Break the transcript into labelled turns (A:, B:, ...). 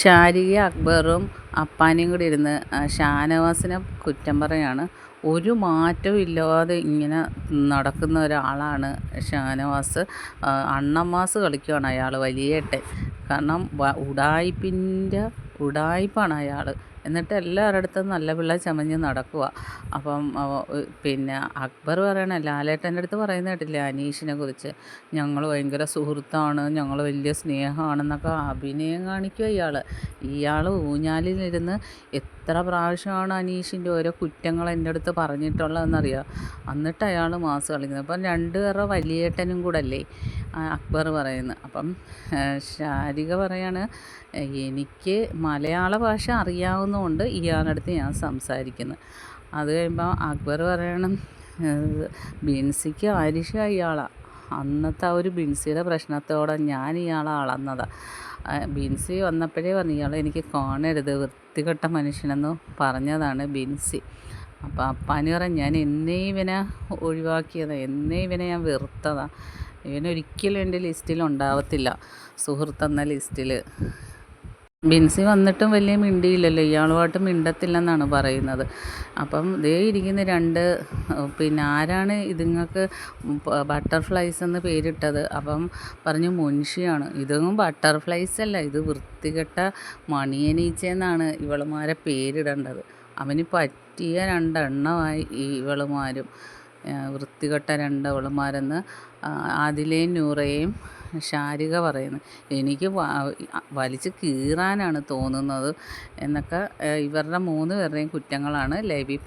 A: ഷാരിക അക്ബറും അപ്പാനിയും കൂടി ഇരുന്ന് ഷാനവാസിനെ കുറ്റം പറയാണ്. ഒരു മാറ്റവും ഇല്ലാതെ ഇങ്ങനെ നടക്കുന്ന ഒരാളാണ് ഷാനവാസ്. അണ്ണമാസ് കളിക്കുകയാണ് അയാൾ, വലിയേട്ടൻ. കാരണം ഉഡായിപ്പാണ് അയാൾ. എന്നിട്ട് എല്ലാവരുടെ അടുത്തും നല്ല പിള്ള ചമഞ്ഞ് നടക്കുക. അപ്പം പിന്നെ അക്ബർ പറയണ ലാലേട്ടൻ്റെ അടുത്ത് പറയുന്ന കേട്ടില്ലേ അനീഷിനെ കുറിച്ച്, ഞങ്ങൾ ഭയങ്കര സുഹൃത്താണ്, ഞങ്ങൾ വലിയ സ്നേഹമാണെന്നൊക്കെ അഭിനയം കാണിക്കുക ഇയാൾ ഊഞ്ഞാലിലിരുന്ന് എത്ര പ്രാവശ്യമാണ് അനീഷിൻ്റെ ഓരോ കുറ്റങ്ങൾ എൻ്റെ അടുത്ത് പറഞ്ഞിട്ടുള്ളതെന്നറിയാം. എന്നിട്ട് അയാൾ മാസ് കളിക്കുന്നത്. അപ്പം രണ്ടുപേരുടെ വലിയേട്ടനും കൂടെ അല്ലേ അക്ബർ പറയുന്നത്. അപ്പം ഷാരിക പറയാണ്, എനിക്ക് മലയാള ഭാഷ അറിയാവുന്നതുകൊണ്ട് ഇയാളുടെ അടുത്ത് ഞാൻ സംസാരിക്കുന്നു. അത് കഴിയുമ്പോൾ അക്ബർ പറയണം, ബിൻസിക്ക് ആരിഷ ഇയാളാണ്. അന്നത്തെ ആ ഒരു ബിൻസിയുടെ പ്രശ്നത്തോടെ ഞാൻ ഇയാളെ അളന്നതാണ്. ബിൻസി വന്നപ്പോഴേ പറഞ്ഞു, ഇയാളെ എനിക്ക് കാണരുത്, വൃത്തികെട്ട മനുഷ്യനെന്ന് പറഞ്ഞതാണ് ബിൻസി. അപ്പോൾ അപ്പാനി പറഞ്ഞു, ഞാൻ എന്നേ ഇവനെ ഒഴിവാക്കിയതാണ്, എന്നേ ഇവനെ ഞാൻ വെറുത്തതാണ്, ഇവനൊരിക്കലും എൻ്റെ ലിസ്റ്റിൽ ഉണ്ടാവത്തില്ല, സുഹൃത്തെന്ന ലിസ്റ്റിൽ. ബിൻസി വന്നിട്ടും വലിയ മിണ്ടിയില്ലല്ലോ, ഇയാളുമായിട്ട് മിണ്ടത്തില്ലെന്നാണ് പറയുന്നത്. അപ്പം ദേ ഇരിക്കുന്ന പിന്നെ ആരാണ് ഇതുങ്ങൾക്ക് ബട്ടർഫ്ലൈസ് എന്ന് പേരിട്ടത്? അപ്പം പറഞ്ഞു മുൻഷിയാണ്. ഇതൊന്നും ബട്ടർഫ്ലൈസ് അല്ല, ഇത് വൃത്തികെട്ട മണിയനീച്ചയെന്നാണ് ഇവളുമാരെ പേരിടേണ്ടത്. അവന് പറ്റിയ രണ്ടെണ്ണമായി ഇവളുമാരും, വൃത്തികെട്ട രണ്ടവളുമാരെന്ന് ആദിലയും നൂറയും ഷാരിക പറയുന്നു. എനിക്ക് വലിച്ച് കീറാനാണ് തോന്നുന്നത് എന്നൊക്കെ ഇവരുടെ 3 പേരുടെയും കുറ്റങ്ങളാണ് ലൈവിൽ